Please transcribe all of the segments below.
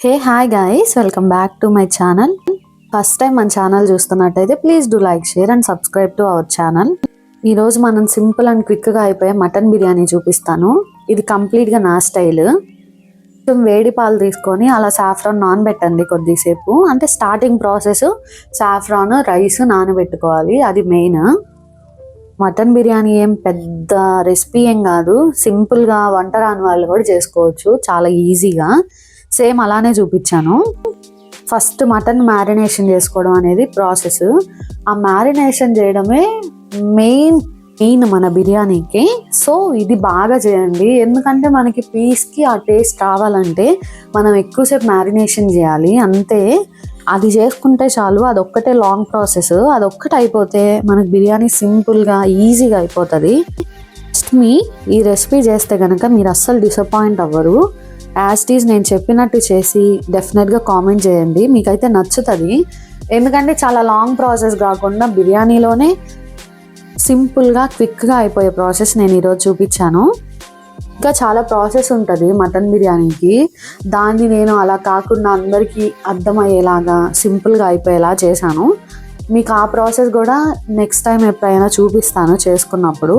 Hey hi guys, welcome back to my channel. First time మన channel చూస్తున్నట్టయితే please do like, share and subscribe to our channel. ఈరోజు మనం simple and క్విక్గా అయిపోయే mutton biryani చూపిస్తాను. ఇది కంప్లీట్గా నా స్టైల్. కొంచెం వేడి పాలు తీసుకొని అలా సాఫ్రాన్ నానబెట్టండి కొద్దిసేపు. అంటే స్టార్టింగ్ ప్రాసెస్ సాఫ్రాన్ రైస్ నానబెట్టుకోవాలి, అది మెయిన్. మటన్ బిర్యానీ ఏం పెద్ద రెసిపీ ఏం కాదు, సింపుల్గా వంట రాని వాళ్ళు కూడా చేసుకోవచ్చు చాలా ఈజీగా. సేమ్ అలానే చూపించాను. ఫస్ట్ మటన్ మ్యారినేషన్ చేసుకోవడం అనేది ప్రాసెస్. ఆ మ్యారినేషన్ చేయడమే మెయిన్ మన బిర్యానీకి. సో ఇది బాగా చేయండి, ఎందుకంటే మనకి పీస్కి ఆ టేస్ట్ రావాలంటే మనం ఎక్కువసేపు మ్యారినేషన్ చేయాలి అంతే. అది చేసుకుంటే చాలు, అదొక్కటే లాంగ్ ప్రాసెస్. అదొక్కటి అయిపోతే మనకి బిర్యానీ సింపుల్గా ఈజీగా అయిపోతుంది. ఫస్ట్ ఈ రెసిపీ చేస్తే కనుక మీరు అస్సలు డిసప్పాయింట్ అవ్వరు. యాజ్ ఇట్ ఈజ్ నేను చెప్పినట్టు చేసి డెఫినెట్గా కామెంట్ చేయండి, మీకైతే నచ్చుతుంది. ఎందుకంటే చాలా లాంగ్ ప్రాసెస్ కాకుండా బిర్యానీలోనే సింపుల్గా క్విక్గా అయిపోయే ప్రాసెస్ నేను ఈరోజు చూపించాను. ఇంకా చాలా ప్రాసెస్ ఉంటుంది మటన్ బిర్యానీకి. దాన్ని నేను అలా కాకుండా అందరికీ అర్థమయ్యేలాగా సింపుల్గా అయిపోయేలా చేశాను. మీకు ఆ ప్రాసెస్ కూడా నెక్స్ట్ టైం ఎప్పుడైనా చూపిస్తాను చేసుకున్నప్పుడు.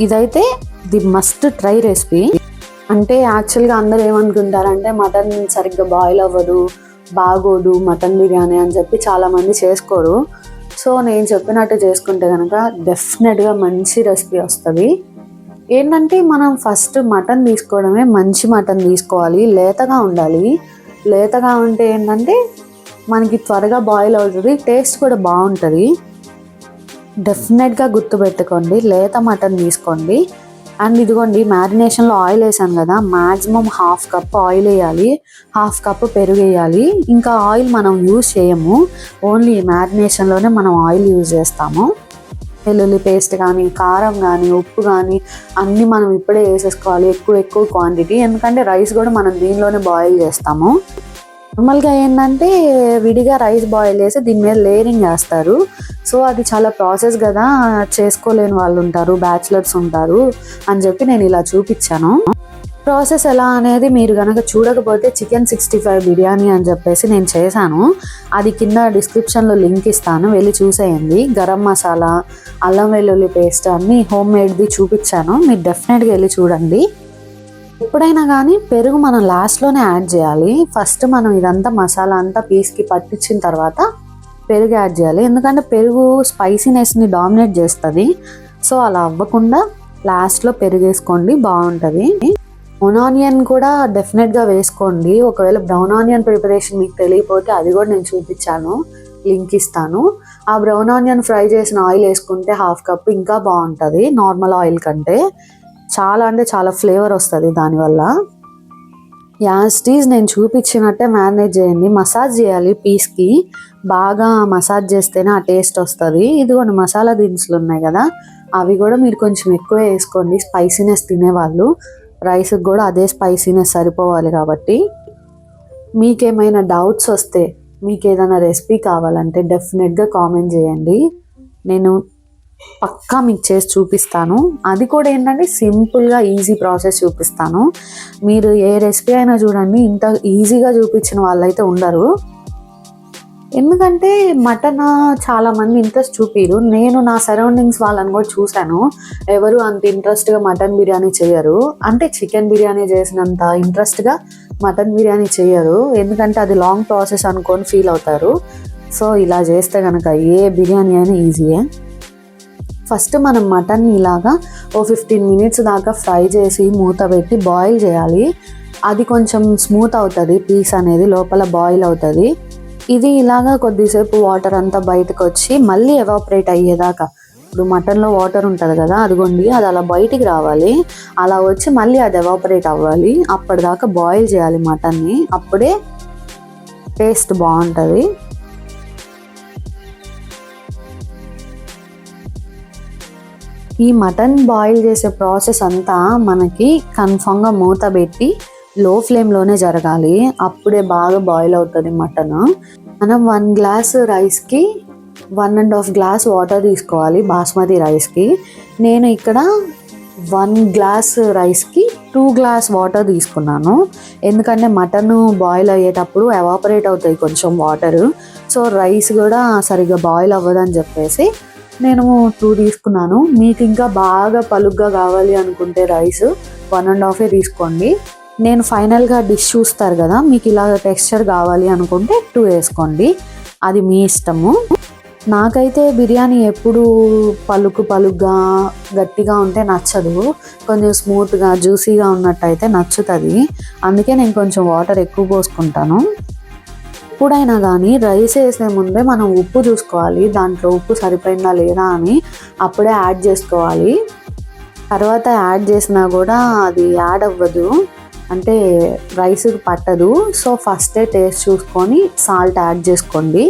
ఇదైతే ది మస్ట్ ట్రై రెసిపీ. అంటే యాక్చువల్గా అందరూ ఏమనుకుంటారంటే మటన్ సరిగ్గా బాయిల్ అవ్వదు, బాగోదు మటన్ బిర్యానీ అని చెప్పి చాలామంది చేసుకోరు. సో నేను చెప్పినట్టు చేసుకుంటే కనుక డెఫినెట్గా మంచి రెసిపీ వస్తుంది. ఏంటంటే మనం ఫస్ట్ మటన్ తీసుకోవడమే, మంచి మటన్ తీసుకోవాలి, లేతగా ఉండాలి. లేతగా ఉంటే ఏంటంటే మనకి త్వరగా బాయిల్ అవుతుంది, టేస్ట్ కూడా బాగుంటుంది. డెఫినెట్గా గుర్తుపెట్టుకోండి, లేత మటన్ తీసుకోండి. అండ్ ఇదిగోండి, మ్యారినేషన్లో ఆయిల్ వేసాను కదా, మ్యాక్సిమం 1/2 కప్ ఆయిల్ వేయాలి, 1/2 కప్ పెరుగు వేయాలి. ఇంకా ఆయిల్ మనం యూజ్ చేయము, ఓన్లీ మ్యారినేషన్లోనే మనం ఆయిల్ యూజ్ చేస్తాము. వెల్లుల్లి పేస్ట్ కానీ, కారం కానీ, ఉప్పు కానీ అన్నీ మనం ఇప్పుడే వేసేసుకోవాలి, ఎక్కువ క్వాంటిటీ. ఎందుకంటే రైస్ కూడా మనం దీనిలోనే బాయిల్ చేస్తాము. నార్మల్గా ఏంటంటే విడిగా రైస్ బాయిల్ చేసి దీని మీద లేయరింగ్ చేస్తారు. సో అది చాలా ప్రాసెస్ కదా, చేసుకోలేని వాళ్ళు ఉంటారు, బ్యాచిలర్స్ ఉంటారు అని చెప్పి నేను ఇలా చూపించాను. ప్రాసెస్ ఎలా అనేది మీరు కనుక చూడకపోతే చికెన్ 65 బిర్యానీ అని చెప్పేసి నేను చేశాను. అది కింద డిస్క్రిప్షన్లో లింక్ ఇస్తాను, వెళ్ళి చూసేయండి. గరం మసాలా, అల్లం వెల్లుల్లి పేస్ట్ అన్నీ హోమ్ మేడ్ది చూపించాను, మీరు డెఫినెట్గా వెళ్ళి చూడండి. ఎప్పుడైనా కానీ పెరుగు మనం లాస్ట్లోనే యాడ్ చేయాలి. ఫస్ట్ మనం ఇదంతా మసాలా అంతా పీస్కి పట్టించిన తర్వాత పెరుగు యాడ్ చేయాలి, ఎందుకంటే పెరుగు స్పైసీనెస్ని డామినేట్ చేస్తుంది. సో అలా అవ్వకుండా లాస్ట్లో పెరుగు వేసుకోండి, బాగుంటుంది. బ్రౌన్ ఆనియన్ కూడా డెఫినెట్గా వేసుకోండి. ఒకవేళ బ్రౌన్ ఆనియన్ ప్రిపరేషన్ మీకు తెలియకపోతే అది కూడా నేను చూపించాను, లింక్ ఇస్తాను. ఆ బ్రౌన్ ఆనియన్ ఫ్రై చేసిన ఆయిల్ వేసుకుంటే 1/2 కప్ ఇంకా బాగుంటుంది నార్మల్ ఆయిల్ కంటే. చాలా అంటే చాలా ఫ్లేవర్ వస్తుంది దానివల్ల. యాస్టీజ్ నేను చూపించినట్టే మ్యారినేట్ చేయండి, మసాజ్ చేయాలి పీస్కి. బాగా మసాజ్ చేస్తేనే ఆ టేస్ట్ వస్తుంది. ఇదిగోండి మసాలా దినుసులు ఉన్నాయి కదా, అవి కూడా మీరు కొంచెం ఎక్కువ వేసుకోండి, స్పైసీనెస్ తినేవాళ్ళు. రైస్కి కూడా అదే స్పైసీనెస్ సరిపోవాలి కాబట్టి. మీకేమైనా డౌట్స్ వస్తే, మీకు ఏదైనా రెసిపీ కావాలంటే డెఫినెట్గా కామెంట్ చేయండి, నేను పక్కా మీకు చేసి చూపిస్తాను. అది కూడా ఏంటంటే సింపుల్గా ఈజీ ప్రాసెస్ చూపిస్తాను. మీరు ఏ రెసిపీ అయినా చూడండి, ఇంత ఈజీగా చూపించిన వాళ్ళైతే ఉండరు. ఎందుకంటే మటన్ చాలామంది ఇంట్రెస్ట్ చూపిరు. నేను నా సరౌండింగ్స్ వాళ్ళని కూడా చూశాను, ఎవరు అంత ఇంట్రెస్ట్గా మటన్ బిర్యానీ చేయరు. అంటే చికెన్ బిర్యానీ చేసినంత ఇంట్రెస్ట్గా మటన్ బిర్యానీ చేయరు, ఎందుకంటే అది లాంగ్ ప్రాసెస్ అనుకొని ఫీల్ అవుతారు. సో ఇలా చేస్తే కనుక ఏ బిర్యానీ అయినా ఈజీయే. ఫస్ట్ మనం మటన్ ఇలాగా 15 మినిట్స్ దాకా ఫ్రై చేసి మూత పెట్టి బాయిల్ చేయాలి. అది కొంచెం స్మూత్ అవుతుంది, పీస్ అనేది లోపల బాయిల్ అవుతుంది. ఇది ఇలాగా కొద్దిసేపు వాటర్ అంతా బయటకు వచ్చి మళ్ళీ ఎవాపరేట్ అయ్యేదాకా, ఇప్పుడు మటన్లో వాటర్ ఉంటుంది కదా, అదిగోండి అది అలా బయటికి రావాలి. అలా వచ్చి మళ్ళీ అది ఎవాపరేట్ అవ్వాలి. అప్పటిదాకా బాయిల్ చేయాలి మటన్ని, అప్పుడే టేస్ట్ బాగుంటుంది. ఈ మటన్ బాయిల్ చేసే ప్రాసెస్ అంతా మనకి కన్ఫామ్గా మూత పెట్టి లో ఫ్లేమ్లోనే జరగాలి, అప్పుడే బాగా బాయిల్ అవుతుంది మటన్. మనం 1 గ్లాస్ రైస్కి 1.5 గ్లాస్ వాటర్ తీసుకోవాలి బాస్మతి రైస్కి. నేను ఇక్కడ 1 గ్లాస్ రైస్కి 2 గ్లాస్ వాటర్ తీసుకున్నాను. ఎందుకంటే మటన్ బాయిల్ అయ్యేటప్పుడు ఎవాపరేట్ అవుతాయి కొంచెం వాటర్. సో రైస్ కూడా సరిగ్గా బాయిల్ అవ్వదని చెప్పేసి నేను 2 తీసుకున్నాను. మీకు ఇంకా బాగా పలుగ్గా కావాలి అనుకుంటే రైస్ 1.5 తీసుకోండి. నేను ఫైనల్గా డిష్ చూస్తారు కదా, మీకు ఇలా టెక్స్చర్ కావాలి అనుకుంటే 2 వేసుకోండి, అది మీ ఇష్టము. నాకైతే బిర్యానీ ఎప్పుడు పలుగ్గా గట్టిగా ఉంటే నచ్చదు, కొంచెం స్మూత్గా జ్యూసీగా ఉన్నట్టయితే నచ్చుతుంది. అందుకే నేను కొంచెం వాటర్ ఎక్కువ పోసుకుంటాను. ఎప్పుడైనా కానీ రైస్ వేసే ముందే మనం ఉప్పు చూసుకోవాలి, దాంట్లో ఉప్పు సరిపోయిందా లేదా అని, అప్పుడే యాడ్ చేసుకోవాలి. తర్వాత యాడ్ చేసినా కూడా అది యాడ్ అవ్వదు, అంటే రైస్కి పట్టదు. సో ఫస్టే టేస్ట్ చూసుకొని సాల్ట్ యాడ్ చేసుకోండి.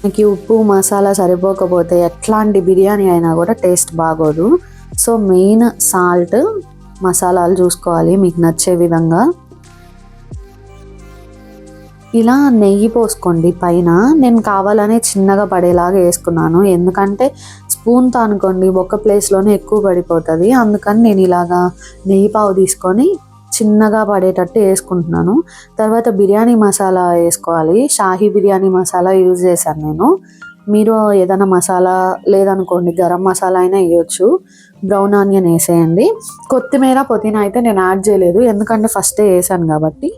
మీకు ఉప్పు మసాలా సరిపోకపోతే ఎట్లాంటి బిర్యానీ అయినా కూడా టేస్ట్ బాగోదు. సో మెయిన్ సాల్ట్, మసాలాలు చూసుకోవాలి మీకు నచ్చే విధంగా. ఇలా నెయ్యి పోసుకోండి పైన. నేను కావాలనే చిన్నగా పడేలాగా వేసుకున్నాను, ఎందుకంటే స్పూన్తో అనుకోండి ఒక ప్లేస్లోనే ఎక్కువ పడిపోతుంది. అందుకని నేను ఇలాగా నెయ్యి పావు తీసుకొని చిన్నగా పడేటట్టు వేసుకుంటున్నాను. తర్వాత బిర్యానీ మసాలా వేసుకోవాలి. షాహీ బిర్యానీ మసాలా యూజ్ చేశాను నేను. మీరు ఏదైనా మసాలా లేదనుకోండి గరం మసాలా అయినా వేయచ్చు. బ్రౌన్ ఆనియన్ వేసేయండి. కొత్తిమీర పుదీనా అయితే నేను యాడ్ చేయలేదు, ఎందుకంటే ఫస్టే వేసాను కాబట్టి.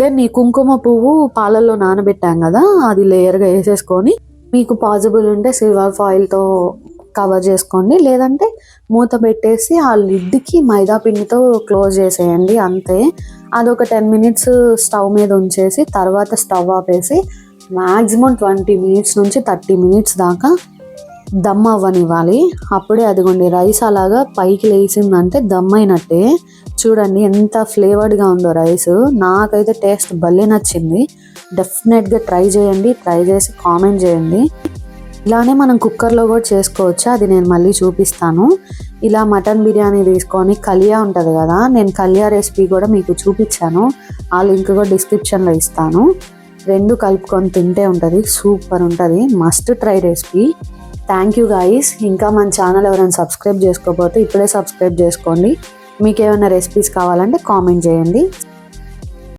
దెన్ ఈ కుంకుమ పువ్వు పాలల్లో నానబెట్టాం కదా, అది లేయర్గా వేసేసుకొని మీకు పాసిబుల్ ఉంటే సిల్వర్ ఫాయిల్తో కవర్ చేసుకోండి, లేదంటే మూత పెట్టేసి ఆ లిడ్కి మైదా పిండితో క్లోజ్ చేసేయండి, అంతే. అదొక 10 మినిట్స్ స్టవ్ మీద ఉంచేసి తర్వాత స్టవ్ ఆపేసి మ్యాక్సిమం 20 మినిట్స్ నుంచి 30 మినిట్స్ దాకా దమ్ అవ్వనివ్వాలి. అప్పుడే అదిగోండి రైస్ అలాగా పైకి లేచిందంటే దమ్ అయినట్టే. చూడండి ఎంత ఫ్లేవర్డ్గా ఉందో రైస్. నాకైతే టేస్ట్ భలే నచ్చింది. డెఫినెట్గా ట్రై చేయండి, ట్రై చేసి కామెంట్ చేయండి. ఇలానే మనం కుక్కర్లో కూడా చేసుకోవచ్చు, అది నేను మళ్ళీ చూపిస్తాను. ఇలా మటన్ బిర్యానీ తీసుకొని కలియా ఉంటుంది కదా, నేను కలియా రెసిపీ కూడా మీకు చూపించాను, ఆ లింక్ కూడా డిస్క్రిప్షన్లో ఇస్తాను. 2 కలుపుకొని తింటే ఉంటుంది, సూపర్ ఉంటుంది, must try recipe. Thank you guys. ఇంకా మన ఛానల్ ఎవరైనా సబ్స్క్రైబ్ చేసుకోకపోతే ఇప్పుడే సబ్స్క్రైబ్ చేసుకోండి. మీకు ఏమైనా రెసిపీస్ కావాలంటే కామెంట్ చేయండి.